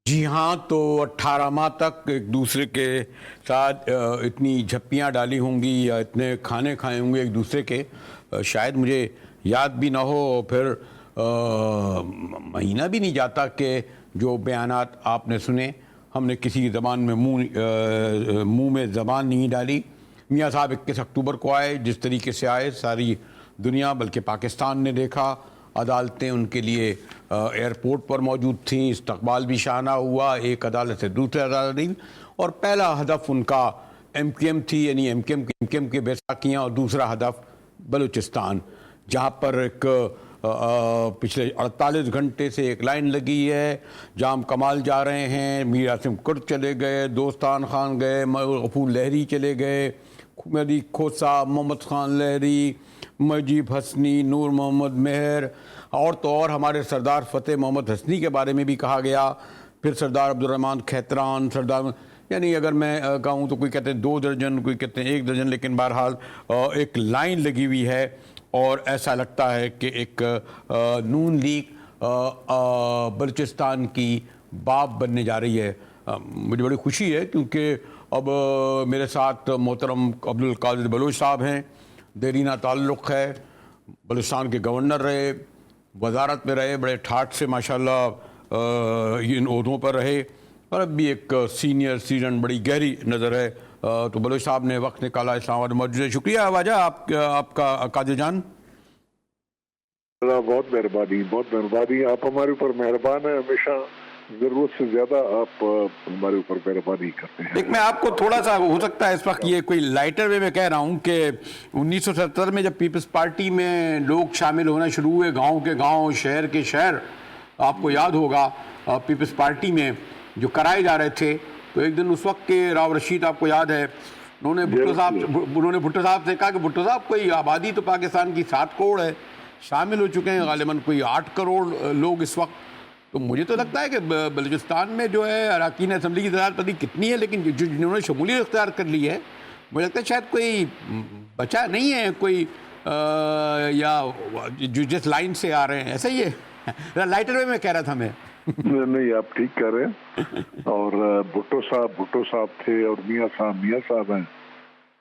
جی ہاں، تو 18 ماہ تک ایک دوسرے کے ساتھ اتنی جھپیاں ڈالی ہوں گی یا اتنے کھانے کھائے ہوں گے ایک دوسرے کے، شاید مجھے یاد بھی نہ ہو، اور پھر مہینہ بھی نہیں جاتا کہ جو بیانات آپ نے سنے ہم نے کسی زبان میں منہ میں زبان نہیں ڈالی۔ میاں صاحب 21 اکتوبر کو آئے، جس طریقے سے آئے ساری دنیا بلکہ پاکستان نے دیکھا، عدالتیں ان کے لیے ایئرپورٹ پر موجود تھیں، استقبال بھی شاہانہ ہوا، ایک عدالت سے دوسرے عدالت نہیں، اور پہلا ہدف ان کا ایم کیو ایم تھی، یعنی ایم کیو ایم کے بیساکھیاں، اور دوسرا ہدف بلوچستان، جہاں پر ایک پچھلے 48 گھنٹے سے ایک لائن لگی ہے، جام کمال جا رہے ہیں، میر عاصم کرد چلے گئے، دوستان خان گئے، غفور لہری چلے گئے، مہدی کھوسا، محمد خان لہری، مجیب حسنی، نور محمد مہر، اور تو اور ہمارے سردار فتح محمد حسنی کے بارے میں بھی کہا گیا، پھر سردار عبدالرحمن کھیتران، یعنی اگر میں کہوں تو کوئی کہتے ہیں 2 درجن، کوئی کہتے ہیں 1 درجن، لیکن بہرحال ایک لائن لگی ہوئی ہے، اور ایسا لگتا ہے کہ ایک نون لیگ بلوچستان کی باپ بننے جا رہی ہے۔ مجھے بڑی خوشی ہے کیونکہ اب میرے ساتھ محترم عبدالقادر بلوچ صاحب ہیں، دیرینہ تعلق ہے، بلوچستان کے گورنر رہے، وزارت میں رہے، بڑے ٹھاٹ سے ماشاءاللہ ان عہدوں پر رہے، اور اب بھی ایک سینئر سٹیزن، بڑی گہری نظر ہے۔ تو بلوچ صاحب نے وقت نکالا، اسلام آباد موجود ہے، شکریہ واجہ آپ کا قادر جان۔ بہت مہربانی، آپ ہمارے اوپر مہربان ہیں، ہمیشہ ضرورت سے زیادہ آپ ہمارے اوپر مہربانی کرتے ہیں۔ ایک میں آپ کو تھوڑا سا ہو سکتا ہے اس وقت یہ کوئی لائٹر وے میں کہہ رہا ہوں کہ 1970 میں جب پیپلز پارٹی میں لوگ شامل ہونا شروع ہوئے، گاؤں کے گاؤں، شہر کے شہر، آپ کو یاد ہوگا پیپلز پارٹی میں جو کرائے جا رہے تھے، تو ایک دن اس وقت کے راؤ رشید آپ کو یاد ہے، انہوں نے بھٹو صاحب سے کہا کہ بھٹو صاحب کوئی آبادی تو پاکستان کی 7 کروڑ ہے، شامل ہو چکے ہیں غالباً کوئی 8 کروڑ لوگ اس وقت۔ تو مجھے تو لگتا ہے کہ بلوچستان میں جو ہے اراکین اسمبلی کی تعداد پتہ کتنی ہے، لیکن جنہوں نے شمولیت اختیار کر لی ہے، مجھے لگتا ہے شاید کوئی بچا نہیں ہے کوئی، یا جو جس لائن سے آ رہے ہیں، ایسا ہی ہے لائٹر وے میں کہہ رہا تھا میں۔ نہیں، آپ ٹھیک کہہ رہے ہیں، اور بھٹو صاحب تھے، اور میاں صاحب ہیں،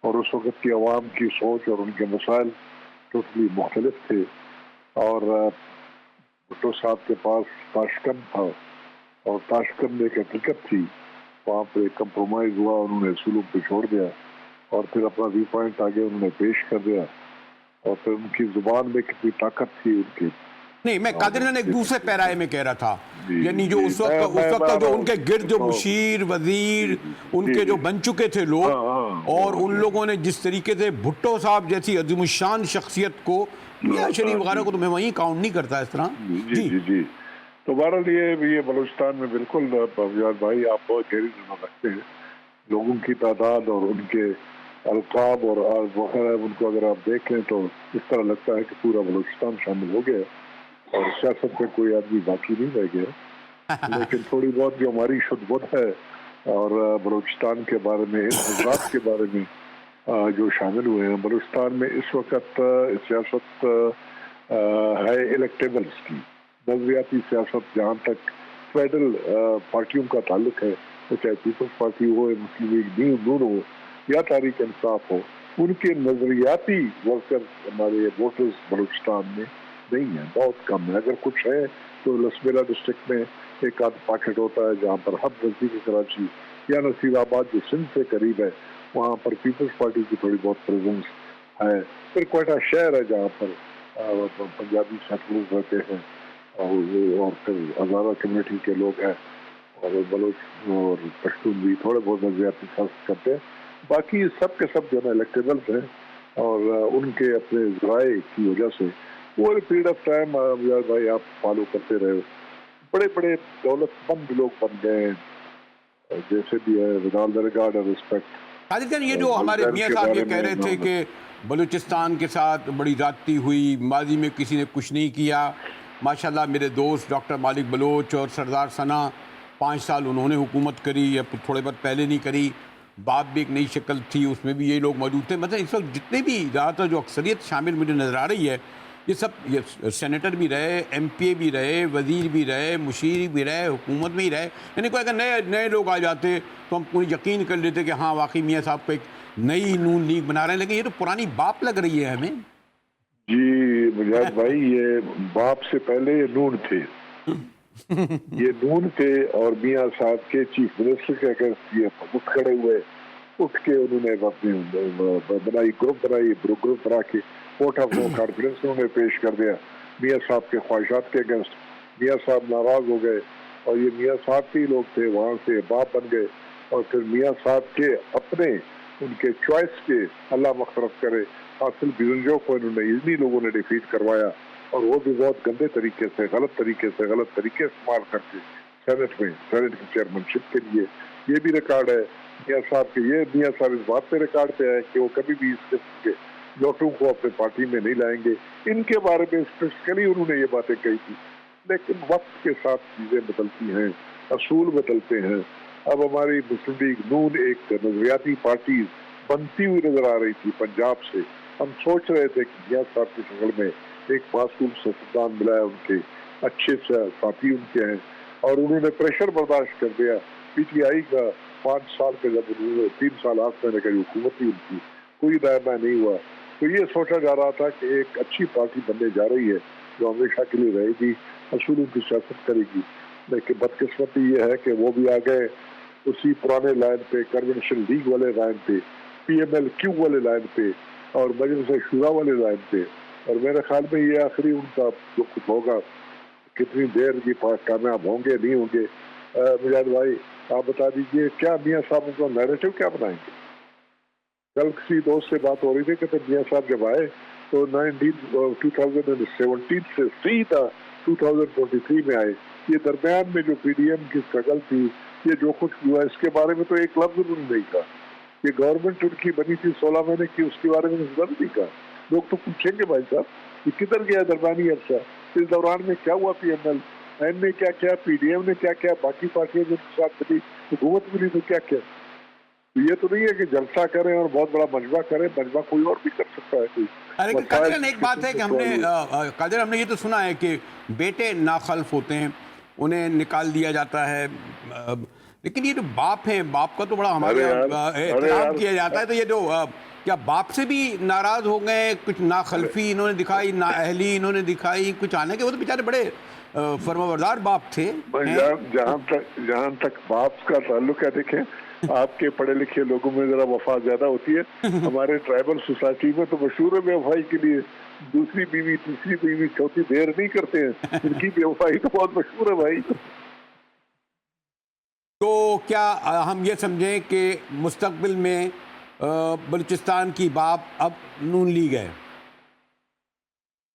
اور اس وقت کی عوام کی سوچ اور ان کے مسائل ٹوٹلی مختلف تھے، اور بھٹو صاحب کے پاس تاشقند تھا، اور تاشقند ایک حقیقت تھی، وہاں پہ کمپرومائز ہوا، انہوں نے اصولوں پہ چھوڑ دیا، اور پھر اپنا ویو پوائنٹ آگے انہوں نے پیش کر دیا، اور پھر ان کی زبان میں کتنی طاقت تھی ان کی۔ نہیں، میں قادر جان ایک دوسرے پیرائے میں کہہ رہا تھا، یعنی جو اس وقت جو ان کے گرد جو مشیر، وزیر، ان کے جو بن چکے تھے لوگ، اور ان لوگوں نے جس طریقے سے بھٹو صاحب جیسی عظیم الشان شخصیت کو، میاں شریف وغیرہ کو تو میں وہیں کاؤنٹ نہیں کرتا اس طرح۔ جی، تو بہرحال یہ بلوچستان میں بالکل یار بھائی آپ بہت گہری نظر رکھتے ہیں، لوگوں کی تعداد اور ان کے القاب اور وغیرہ، ان کو اگر آپ دیکھ لیں تو اس طرح لگتا ہے کہ پورا بلوچستان شامل ہو گیا، اور سیاست میں کوئی آدمی باقی نہیں رہ گیا، لیکن تھوڑی بہت جو ہماری شد بد ہے، اور بلوچستان کے بارے میں، ان حضرات کے بارے میں جو شامل ہوئے ہیں بلوچستان میں، اس وقت سیاست ہے الیکٹیبلز کی، نظریاتی سیاست، جہاں تک فیڈرل پارٹیوں کا تعلق ہے، تو چاہے پیپلز پارٹی ہو، مسلم لیگ نون ہو، یا تحریک انصاف ہو، ان کے نظریاتی ورکر ہمارے ووٹرز بلوچستان میں نہیں ہے، بہت کم ہے، اگر کچھ ہے تو لسبیلا ڈسٹرکٹ میں ایک آدھ پاکٹ ہوتا ہے، جہاں پر حد نزدیک کراچی یا نصیر آباد جو سندھ سے قریب ہے، وہاں پر پیپلز پارٹی کی تھوڑی بہت پریزنس ہے، پھر کوئٹہ شہر ہے جہاں پر پنجابی سیٹلرز رہتے ہیں، اور پھر ہزارہ کمیونٹی کے لوگ ہیں، اور بلوچ اور پشتون بھی تھوڑے بہت نظریاتی سیاست کرتے ہیں، باقی سب کے سب جو ہے الیکٹیبلز ہیں، اور ان کے اپنے ذرائع کی وجہ سے اوور پیریڈ آف ٹائم بھائی آپ فالو کرتے رہے، بڑے بڑے دولت مند لوگ بن گئے ہیں، جیسے بھی ہے، ود آل دا ریگارڈ اور ریسپیکٹ۔ قادر جان، یہ جو ہمارے میاں صاحب یہ کہہ رہے تھے کہ بلوچستان کے ساتھ بڑی زیادتی ہوئی، ماضی میں کسی نے کچھ نہیں کیا، ماشاءاللہ میرے دوست ڈاکٹر مالک بلوچ اور سردار ثنا 5 سال انہوں نے حکومت کری، یا تھوڑے بہت پہلے نہیں کری، باپ بھی ایک نئی شکل تھی، اس میں بھی یہ لوگ موجود تھے، مطلب اس وقت جتنے بھی زیادہ تر جو اکثریت شامل مجھے نظر آ رہی ہے، یہ سب یہ سینیٹر بھی رہے، ایم پی اے بھی رہے، وزیر بھی رہے، مشیر بھی رہے، حکومت میں ہی رہے، یعنی کوئی اگر نئے لوگ آ جاتے تو ہم پوری یقین کر لیتے کہ ہاں واقعی میاں صاحب کو ایک نئی نون لیگ بنا رہے ہیں، لیکن یہ تو پرانی باپ لگ رہی ہے ہمیں. جی مجاہد بھائی، یہ باپ سے پہلے یہ نون تھے. یہ نون تھے اور میاں صاحب کے چیف منسٹر کے اگینسٹ یہ اٹھ کھڑے ہوئے. اٹھ کے انہوں نے اپنی بنائی گروپ بنا کے ووٹ آف نو کانفیڈنس انہوں نے پیش کر دیا میاں صاحب کے خواہشات کے اگینسٹ. میاں صاحب ناراض ہو گئے اور یہ میاں صاحب کے لوگ تھے وہاں سے باپ بن گئے. اور پھر میاں صاحب کے اپنے ان کے چوائس کے اللہ مغفرت کرے حاصل بیرنجو کو انہوں نے انہی لوگوں نے ڈیفیٹ کروایا، اور وہ بھی بہت گندے طریقے سے غلط طریقے استعمال کر کے سینٹ کی چیئرمین شپ کے لیے. یہ بھی ریکارڈ ہے میاں صاحب کے. یہ میاں صاحب اس بات پہ ریکارڈ پہ ہے کہ وہ کبھی بھی اس قسم کے لوٹوں کو اپنے پارٹی میں نہیں لائیں گے. ان کے بارے میں اسپیسیفکلی انہوں نے یہ باتیں کہی تھی. لیکن وقت کے ساتھ چیزیں بدلتی ہیں، اصول بدلتے ہیں. اب ہماری مسلم لیگ نون ایک نظریاتی پارٹی بنتی ہوئی نظر آ رہی تھی پنجاب سے. ہم سوچ رہے تھے کہ میاں صاحب کی شکل میں ایک معصوم سیاستدان ملا ہے، ان کے اچھے ساتھی ان کے ہیں، اور انہوں نے پریشر برداشت کر دیا. پی ٹی آئی کا 5 سال کے جب 3 سال 8 مہینے کا حکومت ہی ان کی کوئی دائمہ نہیں ہوا، تو یہ سوچا جا رہا تھا کہ ایک اچھی پارٹی بننے جا رہی ہے جو ہمیشہ کے لیے رہے گی، اصولوں کی سیاست کرے گی. لیکن بدقسمتی یہ ہے کہ وہ بھی آ گئے اسی پرانے لائن پہ، کنونشن لیگ والے لائن پہ، پی ایم ایل کیو والے لائن پہ، اور مجلس شورا والے لائن پہ. اور میرے خیال میں یہ آخری ان کا جو کچھ ہوگا، کتنی دیر یہ کامیاب ہوں گے نہیں ہوں گے. مجاہد بھائی آپ بتا دیجئے کیا میاں صاحب ان کا نیریٹو کیا بنائیں گے؟ کل کسی دوست سے بات ہو رہی تھی کہ میاں صاحب جب آئے تو 2017 سے سیدھا 2023 میں آئے. یہ درمیان میں جو پی ڈی ایم کی اسٹرگل تھی، یہ جو کچھ ہوا، اس کے بارے میں تو ایک لفظ انہوں نے نہیں کہا. یہ گورنمنٹ ان کی بنی تھی 16 مہینے کی، اس کے بارے میں نہیں کہا. لوگ تو پوچھیں گے بھائی صاحب یہ کدھر گیا درمیانی عرصہ، اس دوران میں کیا ہوا؟ پی ایم ایل نے کیا کیا، پی ڈی ایم نے کیا کیا، باقی پارٹیاں جو ساتھ ملی حکومت ملی تو کیا کیا. یہ تو نہیں ہے کہ جلسہ کریں اور بہت بڑا مجمع کریں، مجمع کوئی اور بھی کر سکتا ہے. کوئی لیکن قادر ایک بات ہے کہ ہم نے یہ تو سنا ہے کہ بیٹے ناخلف ہوتے ہیں، انہیں نکال دیا جاتا ہے، لیکن یہ جو باپ ہیں، باپ کا تو بڑا ہمارے یہاں احترام کیا جاتا ہے. تو یہ جو کیا باپ سے بھی ناراض ہو گئے؟ کچھ ناخلفی انہوں نے دکھائی، نااہلی انہوں نے دکھائی کچھ آنے کے؟ وہ تو بیچارے بڑے فرمانبردار باپ تھے. جہاں تک باپ کا تعلق ہے، دیکھیں آپ کے پڑھے لکھے لوگوں میں ذرا وفا زیادہ ہوتی ہے. ہمارے ٹرائبل سوسائٹی میں تو مشہور ہے بے وفائی کے لیے، دوسری بیوی تیسری بیوی چوتھی دیر نہیں کرتے ہیں، ان کی بے وفائی تو بہت مشہور ہے بھائی. تو کیا ہم یہ سمجھیں کہ مستقبل میں بلوچستان کی باپ اب نون لیگ ہے؟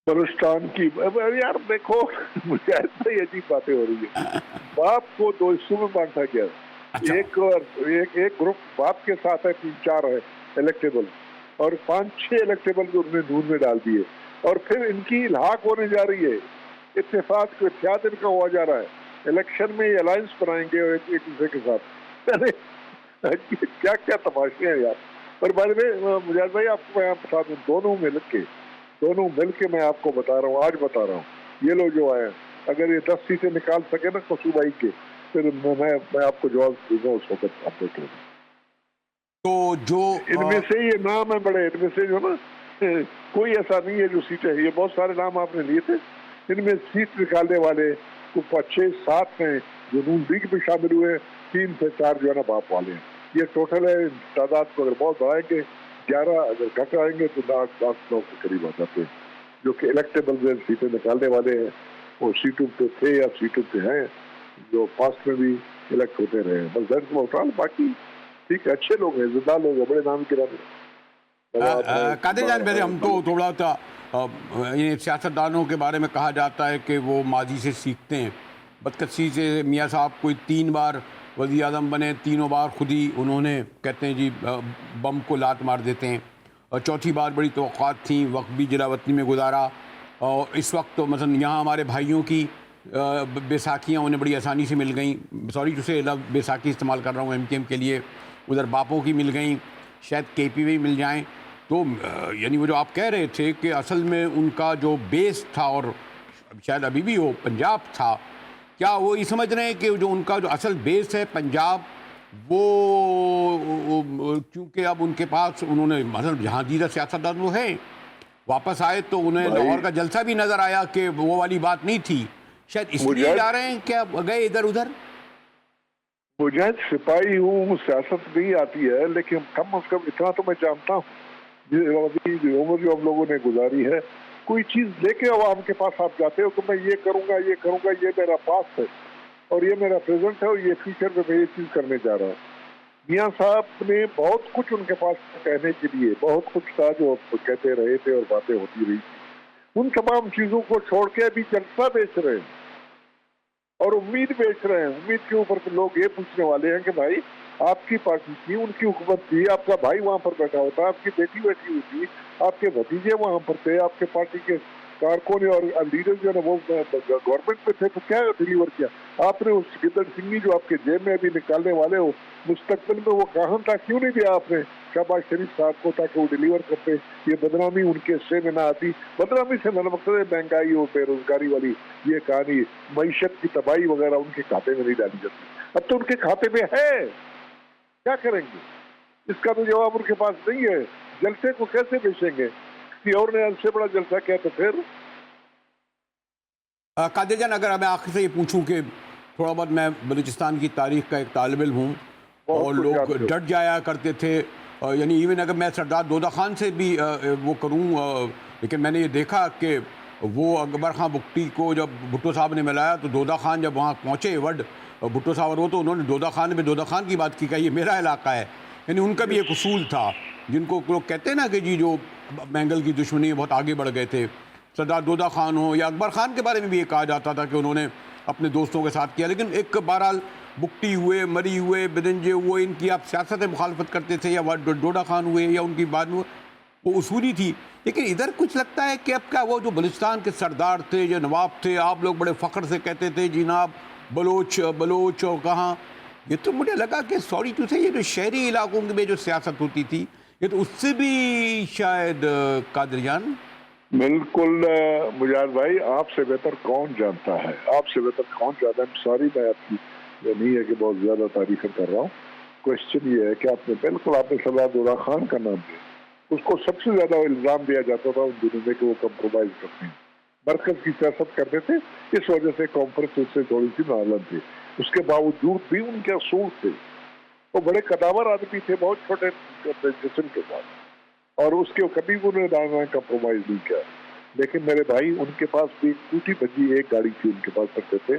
بلوچستان کی یار دیکھو مجھے ایسا ہی عجیب باتیں ہو رہی ہیں. باپ کو 2 حصوں میں بانٹا گیا. ایک گروپ باپ کے ساتھ ہے، 3-4 ہے الیکٹیبل، اور 5-6 الیکٹیبل جو انہوں نے نون میں ڈال دیے، اور پھر ان کی الحاق ہونے جا رہی ہے. اتحاد ان کا ہوا جا رہا ہے. الیکشن میں یہ الائنس بنائیں گے اور ایک دوسرے کے ساتھ. کیا کیا تماشے ہیں یار. اور بارے میں مجاہد بھائی آپ کو میں بتا دوں، دونوں مل کے میں آپ کو بتا رہا ہوں، آج بتا رہا ہوں، یہ لوگ جو آئے ہیں اگر یہ 10 سیٹیں نکال سکے نا قصوبائی کے، پھر میں آپ کو جواب دوں گا اس وقت. آپ دیکھ لیں تو جو ان میں سے یہ نام ہے بڑے، ان میں سے جو نا کوئی ایسا نہیں ہے جو سیٹیں، یہ بہت سارے نام آپ نے لیے تھے، ان میں سیٹ نکالنے والے 5-6-7 ہیں جو نون لیگ میں شامل ہوئے، 3 سے 4 جو ہے نا باپ والے ہیں. یہ ٹوٹل ہے. تعداد کو اگر بہت بڑھائیں گے 11، اگر گھٹ آئیں گے تو 8-9 کے قریب آ جاتے ہیں جو کہ الیکٹیبل سیٹیں نکالنے والے ہیں. وہ سیٹوں پہ تھے یا سیٹوں پہ ہیں جو پاسٹ میں بھی الیکٹ ہوتے رہے ہیں. بس درد موٹال باقی ٹھیک ہے، اچھے لوگ ہیں، عزتدار لوگ ہیں، بڑے نام کے رہے. قادر جان پہلے ہم تو تھوڑا سا سیاستدانوں کے بارے میں کہا جاتا ہے کہ وہ ماضی سے سیکھتے ہیں. بدقسمتی سے میاں صاحب کوئی 3 بار وزیر اعظم بنے، 3 بار خود ہی انہوں نے کہتے ہیں جی بم کو لات مار دیتے ہیں، اور 4تھی بار بڑی توقعات تھیں، وقت بھی جلاوطنی میں گزارا. اور اس وقت تو مثلا یہاں ہمارے بھائیوں کی بیساکھیاں انہیں بڑی آسانی سے مل گئیں. سوری جو سے لفظ بیساکھی استعمال کر رہا ہوں ایم کے ایم کے لیے. ادھر باپوں کی مل گئیں، شاید کے پی بھی مل جائیں. تو یعنی وہ جو آپ کہہ رہے تھے کہ اصل میں ان کا جو بیس تھا اور شاید ابھی بھی وہ پنجاب تھا، کیا وہ یہ سمجھ رہے ہیں کہ جو ان کا جو اصل بیس ہے پنجاب، وہ کیونکہ اب ان کے پاس انہوں نے مثلا جہاں سیاستدان وہ ہیں واپس آئے تو انہیں بھائی لاہور کا جلسہ بھی نظر آیا کہ وہ والی بات نہیں تھی، شاید اس لیے مجاہد جا رہے ہیں کیا گئے ادھر ادھر؟ مجاہد سپاہی ہوں، سیاست نہیں آتی ہے، لیکن کم از کم اتنا تو میں جانتا ہوں جو عمر جو ہم لوگوں نے گزاری ہے، کوئی چیز لے کے عوام کے پاس آپ جاتے ہو کہ میں یہ کروں گا یہ میرا پاس ہے اور یہ میرا پریزنٹ ہے اور یہ فیوچر میں یہ چیز کرنے جا رہا ہوں۔ میاں صاحب نے بہت کچھ ان کے پاس کہنے کے لیے بہت کچھ تھا جو کہتے رہے تھے اور باتیں ہوتی رہی تھی، ان تمام چیزوں کو چھوڑ کے ابھی جلسہ بیچ رہے ہیں اور امید بیچ رہے ہیں۔ امید کے اوپر لوگ یہ پوچھنے والے ہیں کہ بھائی آپ کی پارٹی تھی، ان کی حکومت تھی، آپ کا بھائی وہاں پر بیٹھا ہوتا، آپ کی بیٹی بیٹھی ہوئی تھی، آپ کے بھتیجے وہاں پر تھے، آپ کے پارٹی کے کارکن اور لیڈر جو ہے وہ گورنمنٹ میں تھے، تو کیا ڈیلیور کیا آپ نے؟ اس گدڑ سنگھی جو آپ کے جیب میں ابھی نکالنے والے ہو مستقبل میں، وہ کہاں تھا کیوں نہیں دیا آپ نے شہباز شریف صاحب کو تاکہ وہ ڈیلیور کرتے؟ یہ بدنامی ان کے حصے میں نہ آتی۔ بدنامی سے میرا مقصد ہے مہنگائی اور بے روزگاری والی یہ کہانی، معیشت کی تباہی وغیرہ ان کے کھاتے میں نہیں ڈالی جاتی۔ اب تو ان کے کھاتے میں ہے، کیا کریں گے؟ اس کا تو جواب ان کے پاس نہیں ہے۔ جلسے کو کیسے بیچیں گے؟ کسی اور نے اس سے بڑا جلسہ کیا تو پھر قادر جان، اگر میں آخر سے یہ پوچھوں کہ تھوڑا بہت میں بلوچستان کی تاریخ کا ایک طالب علم ہوں اور بہت کچھ لوگ جانتے ہو۔ ڈٹ جایا کرتے تھے، یعنی ایون اگر میں سردار دودہ خان سے بھی وہ کروں، لیکن میں نے یہ دیکھا کہ وہ اکبر خان بگٹی کو جب بھٹو صاحب نے ملایا تو دودہ خان جب وہاں پہنچے ورڈ بھٹو صاحب اور وہ، تو انہوں نے دودہ خان میں دودہ خان کی بات کی کہ یہ میرا علاقہ ہے، یعنی ان کا بھی ایک اصول تھا جن کو لوگ کہتے ہیں نا کہ جی جو مینگل کی دشمنی بہت آگے بڑھ گئے تھے، سردار دودہ خان ہو یا اکبر خان کے بارے میں بھی یہ کہا جاتا تھا کہ انہوں نے اپنے دوستوں کے ساتھ کیا، لیکن ایک بہرحال بگٹی ہوئے، مری ہوئے، بدنجے ہوئے، ان کی آپ سیاست مخالفت کرتے تھے، یا ڈوڈا خان ہوئے یا ان کی بعد میں وہ اصولی تھی۔ لیکن ادھر کچھ لگتا ہے کہ اب کیا وہ جو بلوچستان کے سردار تھے، جو نواب تھے، آپ لوگ بڑے فخر سے کہتے تھے جناب بلوچ بلوچ اور کہاں، یہ تو مجھے لگا کہ سوری ٹو سے یہ جو شہری علاقوں میں جو سیاست ہوتی تھی یہ تو اس سے بھی شاید قادر جان۔ بالکل مجاہد بھائی، آپ سے بہتر کون جانتا ہے؟ آپ سے بہتر کون جانتا ہے؟ سوری، میں آپ کی یہ نہیں ہے کہ بہت زیادہ تعریفیں کر رہا ہوں، کوشچن یہ ہے کہ آپ نے سردار دورہ خان کا نام لیا، اس کو سب سے زیادہ الزام دیا جاتا تھا ان دنوں میں کہ وہ کمپرومائز کرتے ہیں، مرکز کی سیاست کرتے تھے، اس وجہ سے کانفرنس اس سے تھوڑی سی نارمل تھی۔ اس کے باوجود بھی ان کے اصول تھے، وہ بڑے قداور آدمی تھے، بہت چھوٹے جسم کے ساتھ، اور اس کے کبھی انہوں نے دائیں کمپرومائز نہیں کیا۔ لیکن میرے بھائی، ان کے پاس بھی ٹوٹی بجی ایک گاڑی تھی، ان کے پاس رکھتے تھے،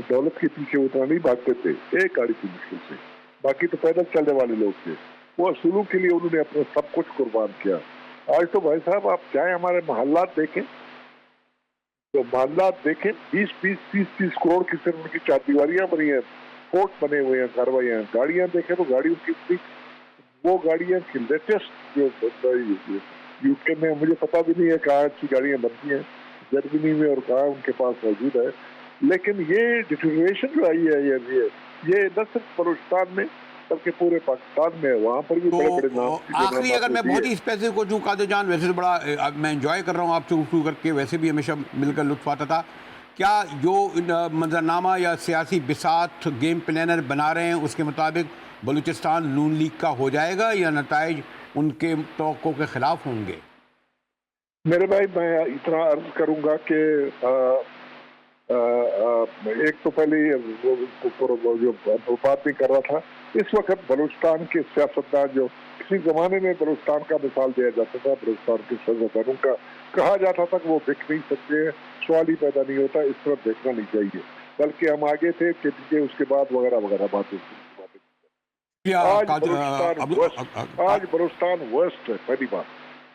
دولت کے پیچھے اتنا نہیں بھاگتے تھے، ایک گاڑی تھی مشکل سے، باقی تو پیدل چلنے والے لوگ تھے۔ وہ اصولوں کے لیے انہوں نے اپنا سب کچھ قربان کیا۔ آج تو بھائی صاحب آپ چاہے ہمارے محلات دیکھیں تو محلات دیکھیں، 20-20 30-30 کروڑ کی صرف ان کی چار دیواریاں بنی ہیں، فورٹ بنے ہوئے ہیں، کارروائیاں، گاڑیاں دیکھیں تو گاڑیوں کی وہ گاڑیاں کی لیٹسٹ جو یو کے میں مجھے پتا بھی نہیں ہے کہاں اچھی گاڑیاں بنتی ہیں، جرمنی میں اور کہاں ان کے پاس موجود ہے۔ لیکن یہ ڈیٹیریشن جو آئی ہے یہ نہ صرف بلوچستان میں بلکہ پورے پاکستان میں ہے، وہاں پر بھی بڑے بڑے نام تو کی جو آخری نام آپ اگر نے میں دیے۔ بہت ہی اسپیسیفک ہو چوں قادر جان، ویسے تو بڑا میں انجوائے کر رہا ہوں آپ سے گفتگو کر کے، ویسے بھی ہمیشہ مل کر لطف آتا تھا، کیا جو منظرنامہ یا سیاسی بساط گیم پلانر بنا رہے ہیں اس کے مطابق بلوچستان نون لیگ کا ہو جائے گا یا نتائج ان کے توقع کے خلاف ہوں گے؟ میرے بھائی، میں اتنا عرض کروں گا کہ ایک تو پہلے جو بات بھی کر رہا تھا، اس وقت بلوچستان کے سیاستدان جو کسی زمانے میں بلوچستان کا مثال دیا جاتا تھا، بلوچستان کے سیاستدانوں کا کہا جاتا تھا کہ وہ بک نہیں سکتے ہیں، سوال ہی پیدا نہیں ہوتا، اس طرف دیکھنا نہیں چاہیے، بلکہ ہم آگے تھے کہ اس کے بعد وغیرہ وغیرہ باتیں۔ آج بلوچستان ورسٹ ہے، پہلی بات،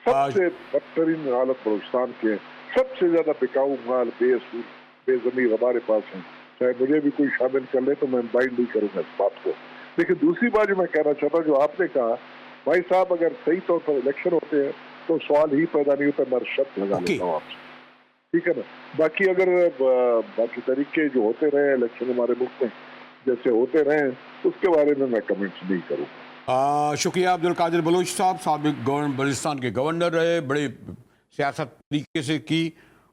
سب سے بدترین حالت بلوچستان کے، سب سے زیادہ بکاؤ مال بے اصول بے ضمیر ہمارے پاس ہیں، چاہے مجھے بھی کوئی شامل کر لے تو میں مائنڈ نہیں کروں گا اس بات کو۔ لیکن دوسری بات جو میں کہنا چاہتا ہوں، جو آپ نے کہا بھائی صاحب، اگر صحیح طور پر الیکشن ہوتے ہیں تو سوال ہی پیدا نہیں ہوتا، میں شرط لگا لیتا ہوں آپ سے، ٹھیک ہے نا؟ باقی اگر باقی طریقے جو ہوتے رہے الیکشن ہمارے ملک میں جیسے ہوتے رہے، اس کے بارے میں کمنٹس نہیں کروں گا۔ شکریہ عبدالقادر بلوچ صاحب، سابق بلوچستان کے گورنر رہے، بڑے سیاست طریقے سے کی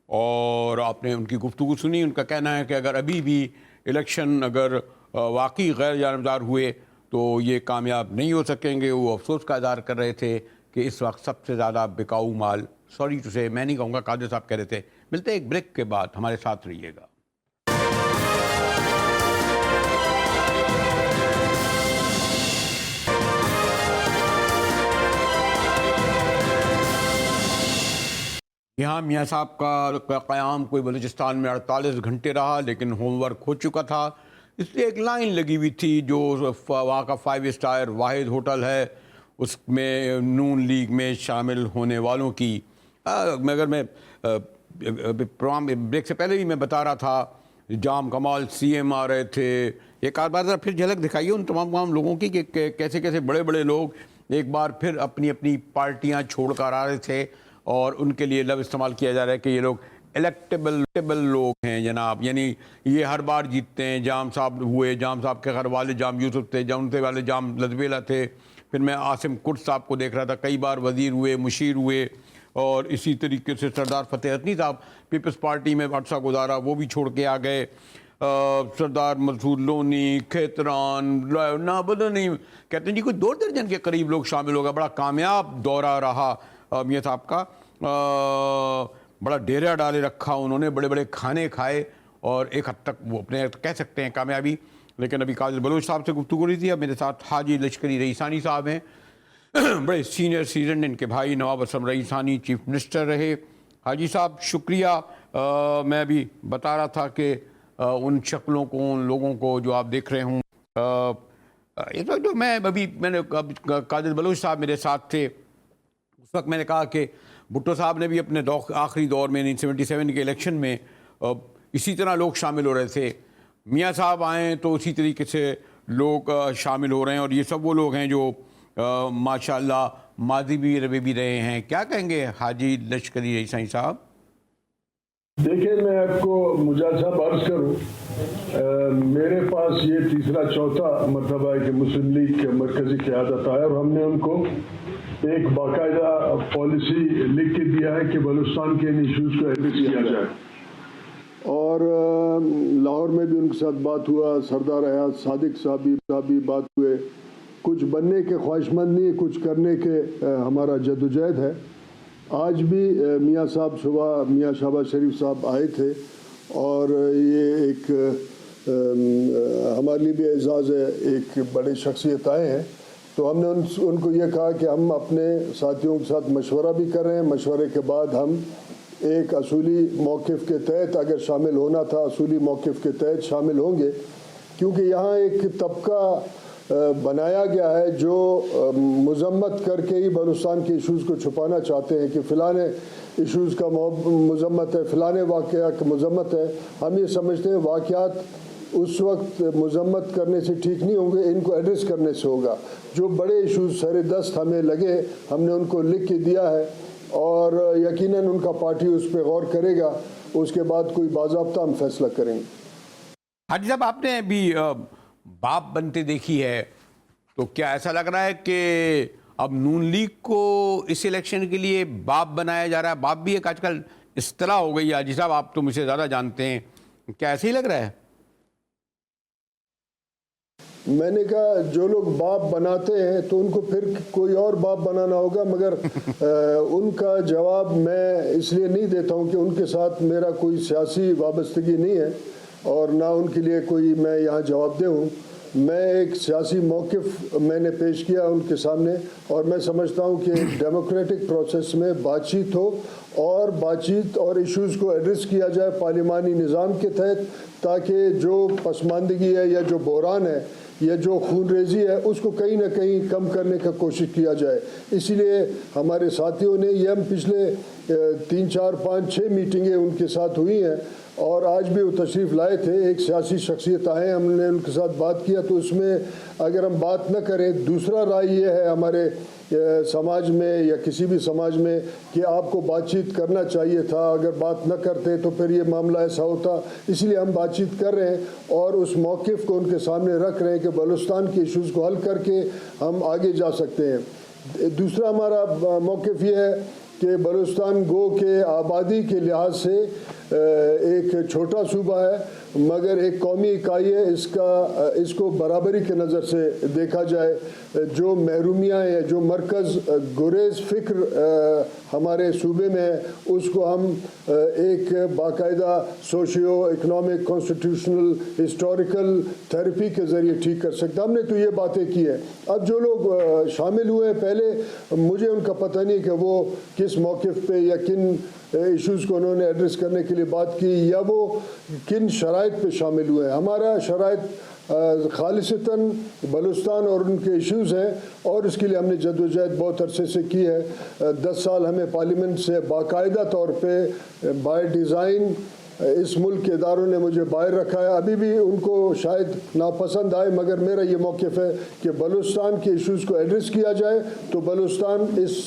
اور آپ نے ان کی گفتگو سنی. ان کا کہنا ہے کہ اگر ابھی بھی الیکشن اگر واقعی غیر جانبدار ہوئے تو یہ کامیاب نہیں ہو سکیں گے. وہ افسوس کا اظہار کر رہے تھے کہ اس وقت سب سے زیادہ بکاؤ مال، سوری ٹو سے میں نہیں کہوں گا، قادر صاحب کہہ رہے تھے. ملتے ایک بریک کے بعد، ہمارے ساتھ رہیے گا. یہاں میاں صاحب کا قیام کوئی بلوچستان میں 48 گھنٹے رہا، لیکن ہوم ورک ہو چکا تھا. اس لیے ایک لائن لگی ہوئی تھی جو وہاں کا 5 اسٹار واحد ہوٹل ہے، اس میں نون لیگ میں شامل ہونے والوں کی. مگر میں پروگرام بریک سے پہلے بھی میں بتا رہا تھا، جام کمال سی ایم آ رہے تھے. ایک آدھ بار ذرا پھر جھلک دکھائیے ان تمام لوگوں کی کہ کیسے کیسے بڑے بڑے لوگ ایک بار پھر اپنی اپنی پارٹیاں چھوڑ کر آ رہے تھے، اور ان کے لیے لفظ استعمال کیا جا رہا ہے کہ یہ لوگ الیکٹیبل لوگ ہیں جناب. یعنی یہ ہر بار جیتتے ہیں. جام صاحب ہوئے، جام صاحب کے گھر والے جام یوسف تھے، جام سے والے جام لدویلا تھے. پھر میں عاصم کرد صاحب کو دیکھ رہا تھا، کئی بار وزیر ہوئے، مشیر ہوئے. اور اسی طریقے سے سردار فتح حسنی صاحب پیپلز پارٹی میں عرصہ گزارا، وہ بھی چھوڑ کے آ گئے. سردار منصور لونی، کھیتران، نہیں کہتے ہیں جی کوئی 2 درجن کے قریب لوگ شامل ہو گئے. بڑا کامیاب دورہ رہا میاں صاحب کا. بڑا ڈیرا ڈالے رکھا انہوں نے، بڑے بڑے کھانے کھائے، اور ایک حد تک وہ اپنے کہہ سکتے ہیں کامیابی. لیکن ابھی قادر بلوچ صاحب سے گفتگو رہی تھی. اب میرے ساتھ حاجی لشکری رئیسانی صاحب ہیں، بڑے سینئر سیزن. ان کے بھائی نواب اسلم رئیسانی چیف منسٹر رہے. حاجی صاحب شکریہ. میں بھی بتا رہا تھا کہ ان شکلوں کو، ان لوگوں کو جو آپ دیکھ رہے ہوں، اس وقت جو میں نے قادر بلوچ صاحب میرے ساتھ تھے، اس وقت میں نے کہا کہ بھٹو صاحب نے بھی اپنے آخری دور میں 1977 کے الیکشن میں اسی طرح لوگ شامل ہو رہے تھے. میاں صاحب آئیں تو اسی طریقے سے لوگ شامل ہو رہے ہیں، اور یہ سب وہ لوگ ہیں جو ماشاءاللہ ماضی بھی روے بھی رہے ہیں. کیا کہیں گے حاجی لشکری رئیسانی صاحب؟ دیکھیں، میں آپ کو مجاز صاحب عرض کروں، میرے پاس یہ تیسرا چوتھا مرتبہ ہے کہ مسلم لیگ کے مرکزی قیادت آیا، اور ہم نے ان کو ایک باقاعدہ پالیسی لکھ کے دیا ہے کہ بلوچستان کے ان ایشوز کو ایڈریس کیا جائے. اور لاہور میں بھی ان کے ساتھ بات ہوا، سردار ایاز صادق صاحب بھی بات ہوئے. کچھ بننے کے خواہش مند نہیں، کچھ کرنے کے ہمارا جدوجہد ہے. آج بھی میاں صاحب صبح میاں شہباز شریف صاحب آئے تھے، اور یہ ایک ہمارے لیے بھی اعزاز ہے، ایک بڑی شخصیت آئے ہیں. تو ہم نے ان کو یہ کہا کہ ہم اپنے ساتھیوں کے ساتھ مشورہ بھی کر رہے ہیں. مشورے کے بعد ہم ایک اصولی موقف کے تحت، اگر شامل ہونا تھا اصولی موقف کے تحت شامل ہوں گے، کیونکہ یہاں ایک طبقہ بنایا گیا ہے جو مذمت کر کے ہی بلوچستان کے ایشوز کو چھپانا چاہتے ہیں کہ فلانے ایشوز کا مذمت ہے، فلانے واقعہ کا مذمت ہے. ہم یہ سمجھتے ہیں واقعات اس وقت مذمت کرنے سے ٹھیک نہیں ہوں گے، ان کو ایڈریس کرنے سے ہوگا. جو بڑے ایشوز سر دست ہمیں لگے، ہم نے ان کو لکھ کے دیا ہے، اور یقیناً ان کا پارٹی اس پہ غور کرے گا. اس کے بعد کوئی باضابطہ ہم فیصلہ کریں گے. حاجی صاحب، آپ نے بھی باپ بنتے دیکھی ہے، تو کیا ایسا لگ رہا ہے کہ اب نون لیگ کو اس الیکشن کے لیے باپ بنایا جا رہا ہے؟ باپ بھی ایک آج کل اصطلاح ہو گئی ہے. حاجی صاحب، آپ تو مجھ سے زیادہ جانتے ہیں، کیا ایسے ہی لگ رہا ہے؟ میں نے کہا جو لوگ باپ بناتے ہیں تو ان کو پھر کوئی اور باپ بنانا ہوگا، مگر ان کا جواب میں اس لیے نہیں دیتا ہوں کہ ان کے ساتھ میرا کوئی سیاسی وابستگی نہیں ہے، اور نہ ان کے لیے کوئی میں یہاں جواب دہ ہوں. میں ایک سیاسی موقف میں نے پیش کیا ان کے سامنے، اور میں سمجھتا ہوں کہ ڈیموکریٹک پروسیس میں بات چیت ہو، اور بات چیت اور ایشوز کو ایڈریس کیا جائے پارلیمانی نظام کے تحت، تاکہ جو پسماندگی ہے یا جو بحران ہے یا جو خون ریزی ہے اس کو کہیں نہ کہیں کم کرنے کا کوشش کیا جائے. اسی لیے ہمارے ساتھیوں نے یہ ہم پچھلے 3 4 5 6 میٹنگیں ان کے ساتھ ہوئی ہیں، اور آج بھی وہ تشریف لائے تھے. ایک سیاسی شخصیت آئے, ہم نے ان کے ساتھ بات کیا, تو اس میں اگر ہم بات نہ کریں, دوسرا رائے یہ ہے ہمارے سماج میں یا کسی بھی سماج میں کہ آپ کو بات چیت کرنا چاہیے تھا, اگر بات نہ کرتے تو پھر یہ معاملہ ایسا ہوتا. اس لیے ہم بات چیت کر رہے ہیں اور اس موقف کو ان کے سامنے رکھ رہے ہیں کہ بلوچستان کے ایشوز کو حل کر کے ہم آگے جا سکتے ہیں. دوسرا ہمارا موقف یہ ہے کہ بلوچستان گو کہ آبادی کے لحاظ سے ایک چھوٹا صوبہ ہے, مگر ایک قومی اکائی ہے. اس کو برابری کے نظر سے دیکھا جائے. جو محرومیاں یا جو مرکز گریز فکر ہمارے صوبے میں ہے, اس کو ہم ایک باقاعدہ socio economic constitutional historical therapy کے ذریعے ٹھیک کر سکتے. ہم نے تو یہ باتیں کی ہیں. اب جو لوگ شامل ہوئے ہیں پہلے, مجھے ان کا پتہ نہیں کہ وہ کس موقف پہ یا کن ایشوز کو انہوں نے ایڈریس کرنے کے لیے بات کی یا وہ کن شرائط پہ شامل ہوئے ہیں. ہمارا شرائط خالصتاً بلوچستان اور ان کے ایشوز ہیں, اور اس کے لیے ہم نے جدوجہد بہت عرصے سے کی ہے. 10 سال ہمیں پارلیمنٹ سے باقاعدہ طور پہ بائی ڈیزائن اس ملک کے اداروں نے مجھے باہر رکھا ہے. ابھی بھی ان کو شاید ناپسند آئے, مگر میرا یہ موقف ہے کہ بلوچستان کے ایشوز کو ایڈریس کیا جائے تو بلوچستان اس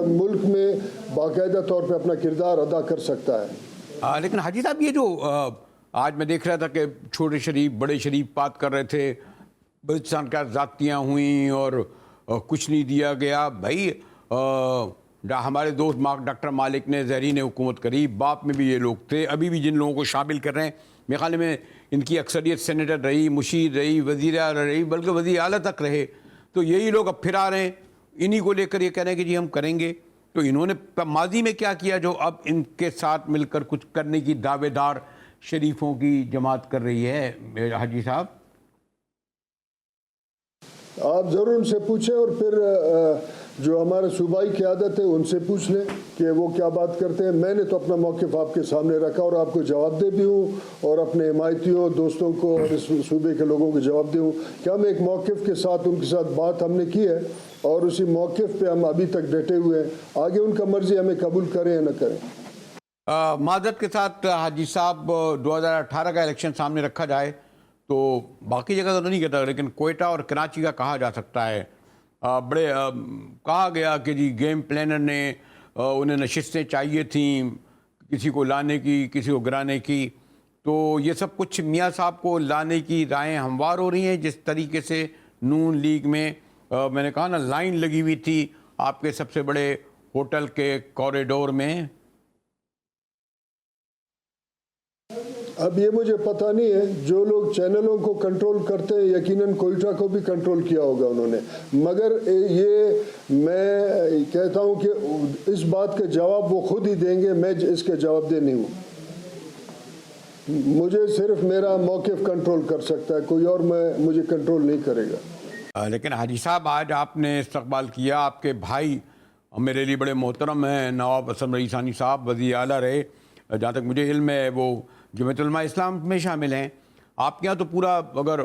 ملک میں باقاعدہ طور پہ اپنا کردار ادا کر سکتا ہے. لیکن حاجی صاحب, یہ جو آج میں دیکھ رہا تھا کہ چھوٹے شریف بڑے شریف بات کر رہے تھے, بلوچستان کا ذاتیاں ہوئیں اور کچھ نہیں دیا گیا. بھائی ہمارے دوست ڈاکٹر مالک نے زہرین حکومت کری, باپ میں بھی یہ لوگ تھے. ابھی بھی جن لوگوں کو شامل کر رہے ہیں, میرے خیال میں ان کی اکثریت سینیٹر رہی, مشیر رہی, وزیر اعلیٰ رہی, بلکہ وزیر اعلیٰ تک رہے. تو یہی لوگ اب پھر آ رہے ہیں, انہی کو لے کر یہ کہہ رہے ہیں کہ جی ہم کریں گے. تو انہوں نے ماضی میں کیا کیا جو اب ان کے ساتھ مل کر کچھ کرنے کی دعوے دار شریفوں کی جماعت کر رہی ہے؟ حاجی صاحب آپ ضرور ان سے پوچھیں, اور پھر جو ہمارے صوبائی قیادت ہے ان سے پوچھ لیں کہ وہ کیا بات کرتے ہیں. میں نے تو اپنا موقف آپ کے سامنے رکھا اور آپ کو جواب دے بھی ہوں, اور اپنے حمایتیوں دوستوں کو اور اس صوبے کے لوگوں کو جواب دے ہوں کہ ہم ایک موقف کے ساتھ ان کے ساتھ بات ہم نے کی ہے, اور اسی موقف پہ ہم ابھی تک ڈٹے ہوئے ہیں. آگے ان کا مرضی ہمیں قبول کریں یا نہ کریں. معذرت کے ساتھ حاجی صاحب, 2018 کا الیکشن سامنے رکھا جائے تو باقی جگہ تو نہیں کہتا, لیکن کوئٹہ اور کراچی کا کہا جا سکتا ہے. بڑے کہا گیا کہ جی گیم پلانر نے انہیں نشستیں چاہیے تھیں, کسی کو لانے کی, کسی کو گرانے کی. تو یہ سب کچھ میاں صاحب کو لانے کی رائیں ہموار ہو رہی ہیں. جس طریقے سے نون لیگ میں میں نے کہا نا لائن لگی ہوئی تھی آپ کے سب سے بڑے ہوٹل کے کوریڈور میں. اب یہ مجھے پتہ نہیں ہے, جو لوگ چینلوں کو کنٹرول کرتے ہیں یقیناً کوئٹہ کو بھی کنٹرول کیا ہوگا انہوں نے, مگر یہ میں کہتا ہوں کہ اس بات کا جواب وہ خود ہی دیں گے, میں اس کے جواب دہ نہیں ہوں. مجھے صرف میرا موقف کنٹرول کر سکتا ہے, کوئی اور مجھے کنٹرول نہیں کرے گا. لیکن حاجی صاحب آج آپ نے استقبال کیا, آپ کے بھائی میرے لیے بڑے محترم ہیں, نواب اسلم رئیسانی صاحب وزیر اعلیٰ رہے, جہاں تک مجھے علم ہے وہ جمعیت علماء اسلام میں شامل ہیں. آپ کے یہاں تو پورا اگر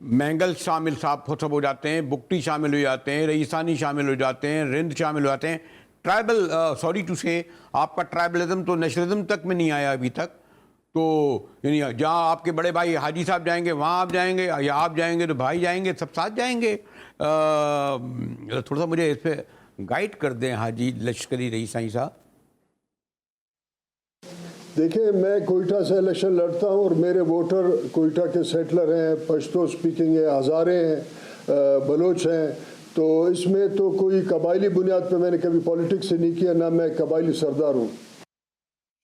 مینگل شامل سب ہو جاتے ہیں, بگٹی شامل ہو جاتے ہیں, رئیسانی شامل ہو جاتے ہیں, رند شامل ہو جاتے ہیں. ٹرائبل سوری ٹو سے آپ کا ٹرائبلزم تو نیشنلزم تک میں نہیں آیا ابھی تک. تو یعنی جہاں آپ کے بڑے بھائی حاجی صاحب جائیں گے وہاں آپ جائیں گے, یا آپ جائیں گے تو بھائی جائیں گے, سب ساتھ جائیں گے. تھوڑا سا مجھے اس پہ گائیڈ کر دیں حاجی لشکری رئیسانی صاحب. دیکھیں, میں کوئٹہ سے الیکشن لڑتا ہوں اور میرے ووٹر کوئٹہ کے سیٹلر ہیں, پشتو سپیکنگ ہے, ہزارے ہیں, بلوچ ہیں. تو اس میں تو کوئی قبائلی بنیاد پہ میں نے کبھی پولیٹکس سے نہیں کیا, نہ میں قبائلی سردار ہوں.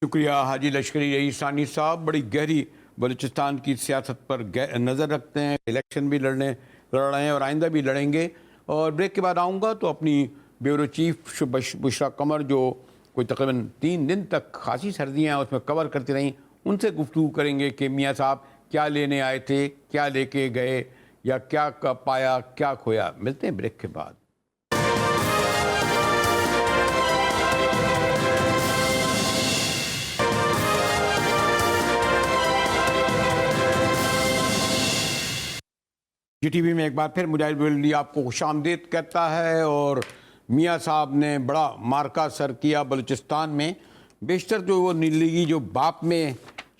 شکریہ حاجی لشکری رئیسانی صاحب, بڑی گہری بلوچستان کی سیاست پر نظر رکھتے ہیں. الیکشن بھی لڑ رہے ہیں اور آئندہ بھی لڑیں گے. اور بریک کے بعد آؤں گا تو اپنی بیورو چیف بشرا قمر جو کوئی تقریباً 3 دن تک خاصی سردیاں اس میں کور کرتی رہیں, ان سے گفتگو کریں گے کہ میاں صاحب کیا لینے آئے تھے, کیا لے کے گئے, یا کیا پایا, کیا کھویا. ملتے ہیں بریک کے بعد. جی ٹی وی میں ایک بار پھر مجاہد ولی آپ کو خوش آمدید کہتا ہے. اور میاں صاحب نے بڑا مارکا سر کیا بلوچستان میں. بیشتر جو وہ نیلیگی جو باپ میں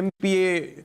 MPA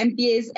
MPAs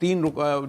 3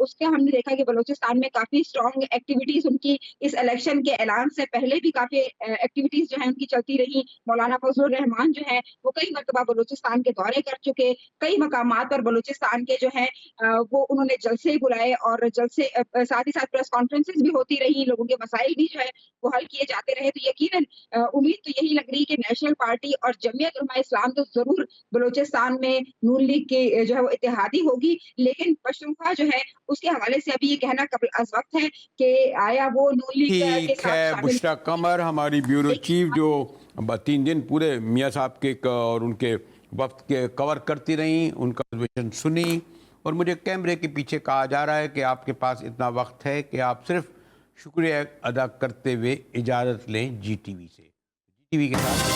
اس کے ہم نے دیکھا کہ بلوچستان میں کافی اسٹرانگ ایکٹیویٹیز ان کی اس الیکشن کے اعلان سے پہلے بھی کافی ایکٹیویٹیز جو ہیں ان کی چلتی رہی. مولانا فضل الرحمان جو ہے وہ کئی مرتبہ بلوچستان کے دورے کر چکے. کئی مقامات پر بلوچستان کے جو ہے وہ انہوں نے جلسے بلائے اور جلسے ساتھ ہی ساتھ پریس کانفرنسز بھی ہوتی رہی. لوگوں کے مسائل بھی جو ہے وہ حل کیے جاتے رہے. تو یقیناً امید تو یہی لگ رہی کہ نیشنل پارٹی اور جمعیت علماء اسلام تو ضرور بلوچستان میں نون لیگ کی جو ہے وہ اتحادی ہوگی, لیکن پشتونخوا جو ہے اس کے حوالے سے ابھی یہ کہنا قبل از وقت ہے کہ آیا وہ نون لیگ کے ٹھیک ساتھ ہے. شامل بشریٰ قمر ہماری بیورو چیف جو 3 دن پورے میاں صاحب کے اور ان کے وفد کے کور کرتی رہیں, ان کا ویژن سنی, اور مجھے کیمرے کے پیچھے کہا جا رہا ہے کہ آپ کے پاس اتنا وقت ہے کہ آپ صرف شکریہ ادا کرتے ہوئے اجازت لیں جی ٹی وی سے. جی ٹی وی کے ساتھ